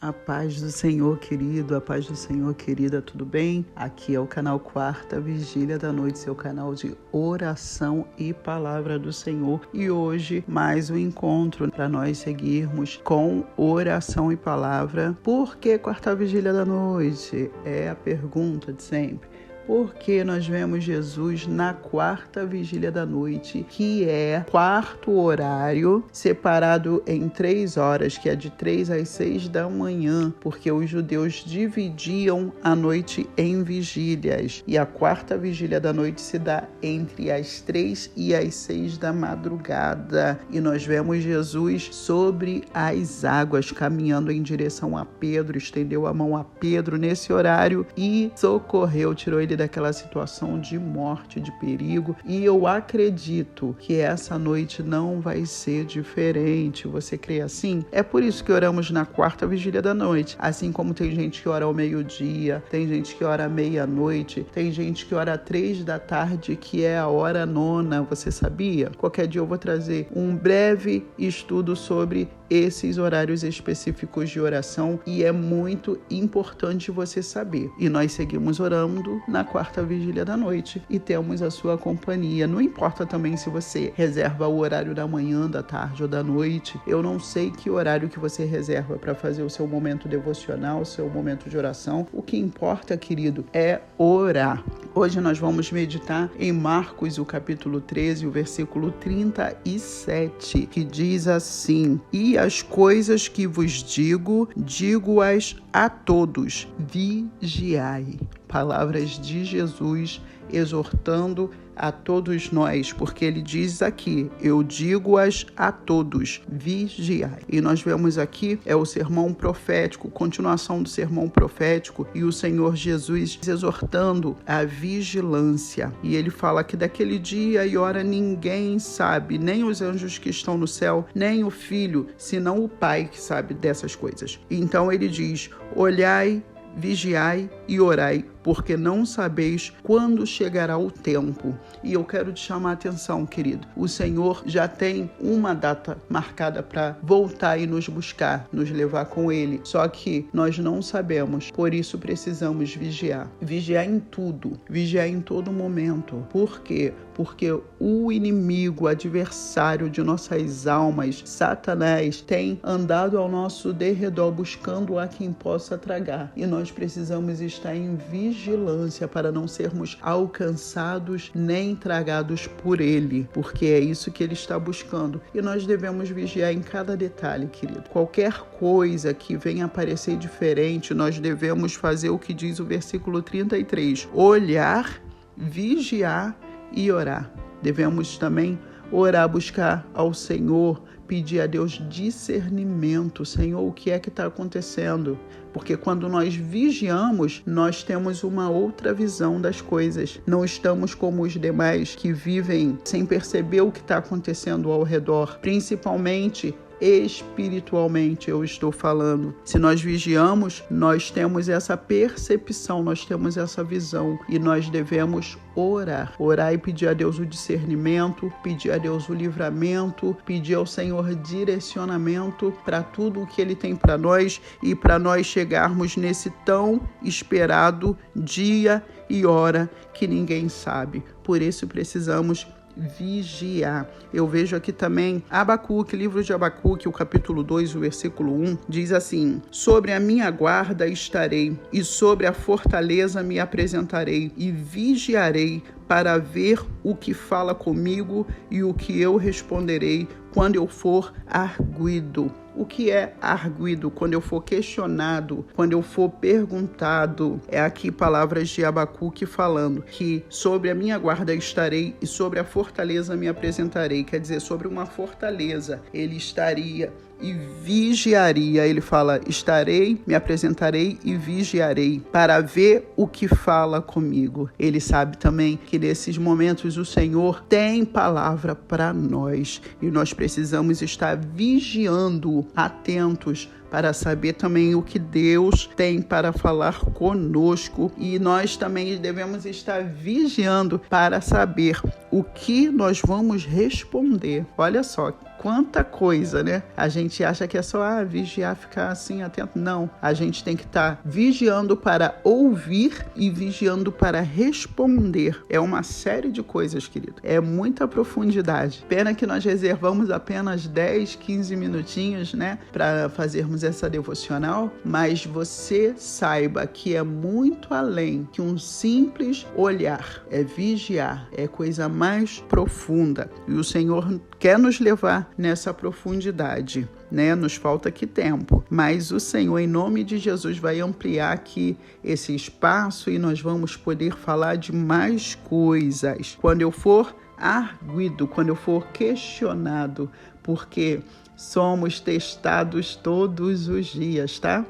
A paz do Senhor, querido, a paz do Senhor, querida, tudo bem? Aqui é o canal Quarta Vigília da Noite, seu canal de oração e palavra do Senhor. E hoje, mais um encontro para nós seguirmos com oração e palavra. Por que Quarta Vigília da Noite? É a pergunta de sempre. Porque nós vemos Jesus na quarta vigília da noite, que é quarto horário, separado em 3 horas, que é de 3 às 6 da manhã, porque os judeus dividiam a noite em vigílias. E a quarta vigília da noite se dá entre as 3 e as 6 da madrugada. E nós vemos Jesus sobre as águas, caminhando em direção a Pedro, estendeu a mão a Pedro nesse horário e socorreu, tirou ele daquela situação de morte, de perigo, e eu acredito que essa noite não vai ser diferente. Você crê assim? É por isso que oramos na quarta vigília da noite, assim como tem gente que ora ao meio-dia, tem gente que ora à meia-noite, tem gente que ora às 3 da tarde, que é a hora nona, você sabia? Qualquer dia eu vou trazer um breve estudo sobre esses horários específicos de oração e é muito importante você saber. E nós seguimos orando na quarta vigília da noite e temos a sua companhia. Não importa também se você reserva o horário da manhã, da tarde ou da noite. Eu não sei que horário que você reserva para fazer o seu momento devocional, o seu momento de oração. O que importa, querido, é orar. Hoje nós vamos meditar em Marcos, o capítulo 13, o versículo 37, que diz assim: E as coisas que vos digo, digo-as a todos, vigiai. Palavras de Jesus exortando a todos nós, porque ele diz aqui, eu digo-as a todos, vigiai. E nós vemos aqui, é o sermão profético, continuação do sermão profético, e o Senhor Jesus exortando a vigilância. E ele fala que daquele dia e hora ninguém sabe, nem os anjos que estão no céu, nem o Filho, senão o Pai que sabe dessas coisas. Então ele diz, olhai, vigiai e orai, porque não sabeis quando chegará o tempo. E eu quero te chamar a atenção, querido. O Senhor já tem uma data marcada para voltar e nos buscar, nos levar com Ele. Só que nós não sabemos, por isso precisamos vigiar. Vigiar em tudo, vigiar em todo momento. Por quê? Porque o inimigo, o adversário de nossas almas, Satanás, tem andado ao nosso derredor buscando a quem possa tragar. E nós precisamos estar em vigilância para não sermos alcançados nem tragados por ele, porque é isso que ele está buscando. E nós devemos vigiar em cada detalhe, querido. Qualquer coisa que venha aparecer diferente, nós devemos fazer o que diz o versículo 33, olhar, vigiar e orar. Devemos também orar, buscar ao Senhor, pedir a Deus discernimento. Senhor, o que é que está acontecendo? Porque quando nós vigiamos, nós temos uma outra visão das coisas. Não estamos como os demais que vivem sem perceber o que está acontecendo ao redor, principalmente espiritualmente eu estou falando. Se nós vigiamos, nós temos essa percepção, nós temos essa visão e nós devemos orar. Orar e pedir a Deus o discernimento, pedir a Deus o livramento, pedir ao Senhor direcionamento para tudo o que Ele tem para nós e para nós chegarmos nesse tão esperado dia e hora que ninguém sabe. Por isso precisamos vigiar. Eu vejo aqui também Abacuque, livro de Abacuque, o capítulo 2, o versículo 1, diz assim: sobre a minha guarda estarei, e sobre a fortaleza me apresentarei, e vigiarei para ver o que fala comigo e o que eu responderei quando eu for arguido. O que é arguido? Quando eu for questionado, quando eu for perguntado. É aqui palavras de Abacuque falando que sobre a minha guarda estarei e sobre a fortaleza me apresentarei. Quer dizer, sobre uma fortaleza ele estaria e vigiaria. Ele fala, estarei, me apresentarei e vigiarei para ver o que fala comigo. Ele sabe também que nesses momentos o Senhor tem palavra para nós e nós precisamos estar vigiando, atentos, para saber também o que Deus tem para falar conosco. E nós também devemos estar vigiando para saber o que nós vamos responder. Olha só, quanta coisa, né? A gente acha que é só vigiar, ficar assim atento. Não, a gente tem que estar vigiando para ouvir e vigiando para responder. É uma série de coisas, querido. É muita profundidade. Pena que nós reservamos apenas 10, 15 minutinhos, né, para fazermos essa devocional, mas você saiba que é muito além que um simples olhar. É vigiar, é coisa mais profunda. E o Senhor quer nos levar nessa profundidade, né? Nos falta aqui tempo, mas o Senhor, em nome de Jesus, vai ampliar aqui esse espaço e nós vamos poder falar de mais coisas. Quando eu for arguido, quando eu for questionado, porque somos testados todos os dias, tá?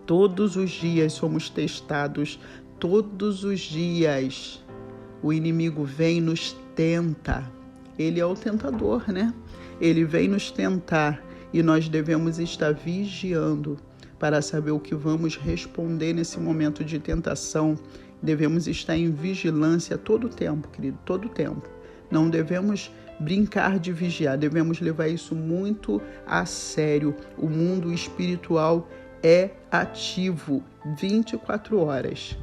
Todos os dias somos testados, todos os dias. O inimigo vem e nos tenta. Ele é o tentador, né? Ele vem nos tentar e nós devemos estar vigiando para saber o que vamos responder nesse momento de tentação. Devemos estar em vigilância todo o tempo, querido, todo o tempo. Não devemos brincar de vigiar, devemos levar isso muito a sério. O mundo espiritual é ativo 24 horas.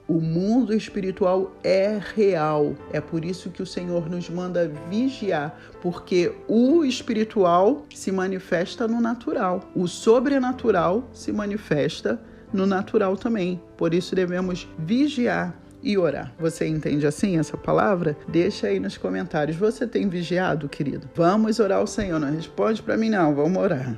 O mundo espiritual é real. É por isso que o Senhor nos manda vigiar, porque o espiritual se manifesta no natural. O sobrenatural se manifesta no natural também. Por isso devemos vigiar e orar. Você entende assim essa palavra? Deixa aí nos comentários. Você tem vigiado, querido? Vamos orar ao Senhor. Não responde para mim não, vamos orar.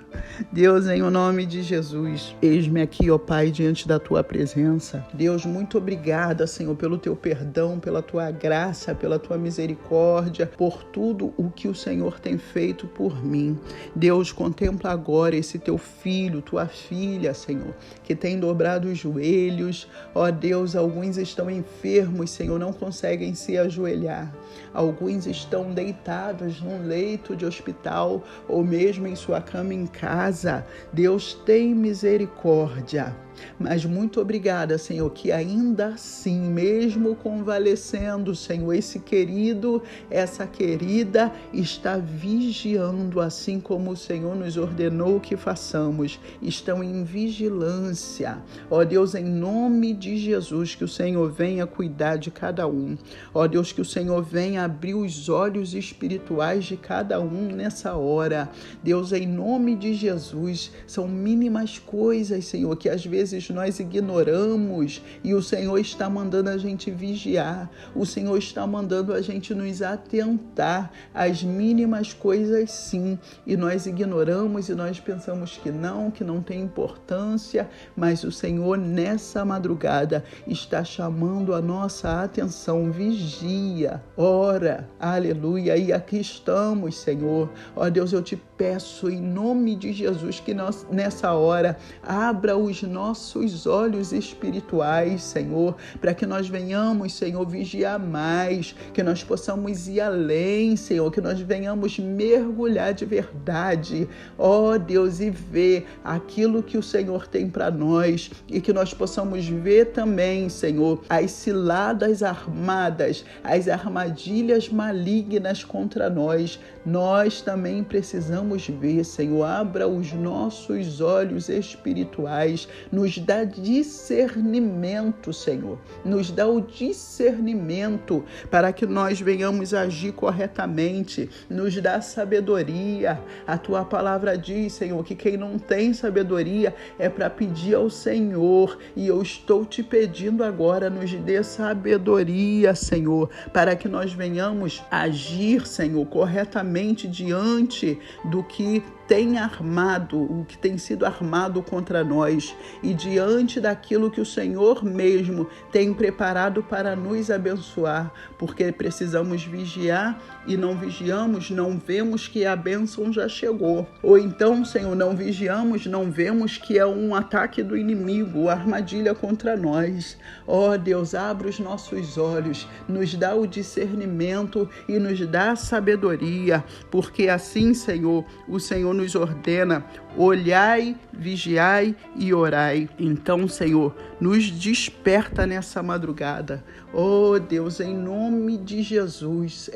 Deus, em o nome de Jesus, eis-me aqui, ó Pai, diante da Tua presença. Deus, muito obrigada, Senhor, pelo Teu perdão, pela Tua graça, pela Tua misericórdia, por tudo o que o Senhor tem feito por mim. Deus, contempla agora esse Teu filho, Tua filha, Senhor, que tem dobrado os joelhos. Ó Deus, alguns estão enfermos, Senhor, não conseguem se ajoelhar. Alguns estão deitados num leito de hospital ou mesmo em sua cama em casa. Deus, tem misericórdia. Mas muito obrigada, Senhor, que ainda assim, mesmo convalescendo, Senhor, esse querido, essa querida está vigiando, assim como o Senhor nos ordenou que façamos. Estão em vigilância. Ó Deus, em nome de Jesus, que o Senhor venha cuidar de cada um. Ó Deus, que o Senhor venha abrir os olhos espirituais de cada um nessa hora. Deus, em nome de Jesus, são mínimas coisas, Senhor, que às vezes nós ignoramos e o Senhor está mandando a gente vigiar. O Senhor está mandando a gente nos atentar às mínimas coisas, sim. E nós ignoramos e nós pensamos que não tem importância, mas o Senhor nessa madrugada está chamando a nossa atenção. Vigia, ora, aleluia, e aqui estamos, Senhor. Ó Deus, eu te peço em nome de Jesus que nós, nessa hora, abra os nossos olhos espirituais, Senhor, para que nós venhamos, Senhor, vigiar mais, que nós possamos ir além, Senhor, que nós venhamos mergulhar de verdade, ó Deus, e ver aquilo que o Senhor tem para nós e que nós possamos ver também, Senhor, as ciladas armadas, as armadilhas malignas contra nós. Nós também precisamos ver, Senhor, abra os nossos olhos espirituais, nos dá discernimento, Senhor, nos dá o discernimento para que nós venhamos agir corretamente, nos dá sabedoria. A Tua palavra diz, Senhor, que quem não tem sabedoria é para pedir ao Senhor, e eu estou te pedindo agora, nos dê sabedoria, Senhor, para que nós venhamos agir, Senhor, corretamente diante do que tem armado, o que tem sido armado contra nós e diante daquilo que o Senhor mesmo tem preparado para nos abençoar, porque precisamos vigiar e não vigiamos, não vemos que a bênção já chegou. Ou então, Senhor, não vigiamos, não vemos que é um ataque do inimigo, armadilha contra nós. Ó Deus, abre os nossos olhos, nos dá o discernimento e nos dá a sabedoria, porque assim, Senhor, o Senhor nos ordena: olhai, vigiai e orai. Então, Senhor, nos desperta nessa madrugada. Oh Deus, em nome de Jesus,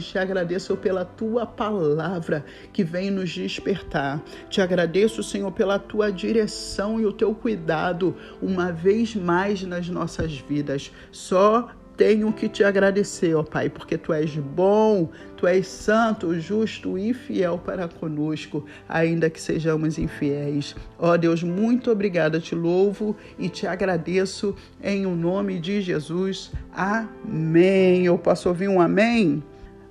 te agradeço pela tua palavra que vem nos despertar. Te agradeço, Senhor, pela tua direção e o teu cuidado uma vez mais nas nossas vidas. Só tenho que te agradecer, ó Pai, porque tu és bom, tu és santo, justo e fiel para conosco, ainda que sejamos infiéis. Ó Deus, muito obrigada, te louvo e te agradeço em o nome de Jesus. Amém. Eu posso ouvir um amém?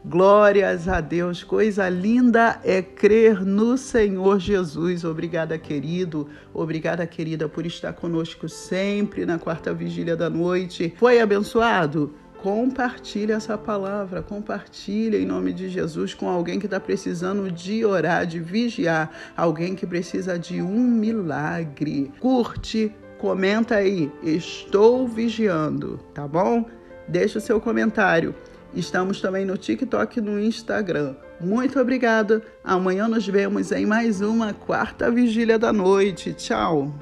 Glórias a Deus, coisa linda é crer no Senhor Jesus. Obrigada, querido, obrigada, querida, por estar conosco sempre na quarta vigília da noite. Foi abençoado? Compartilha essa palavra, compartilha em nome de Jesus com alguém que está precisando de orar, de vigiar, alguém que precisa de um milagre. Curte, comenta aí, estou vigiando, tá bom? Deixa o seu comentário. Estamos também no TikTok e no Instagram. Muito obrigada. Amanhã nos vemos em mais uma quarta vigília da noite. Tchau.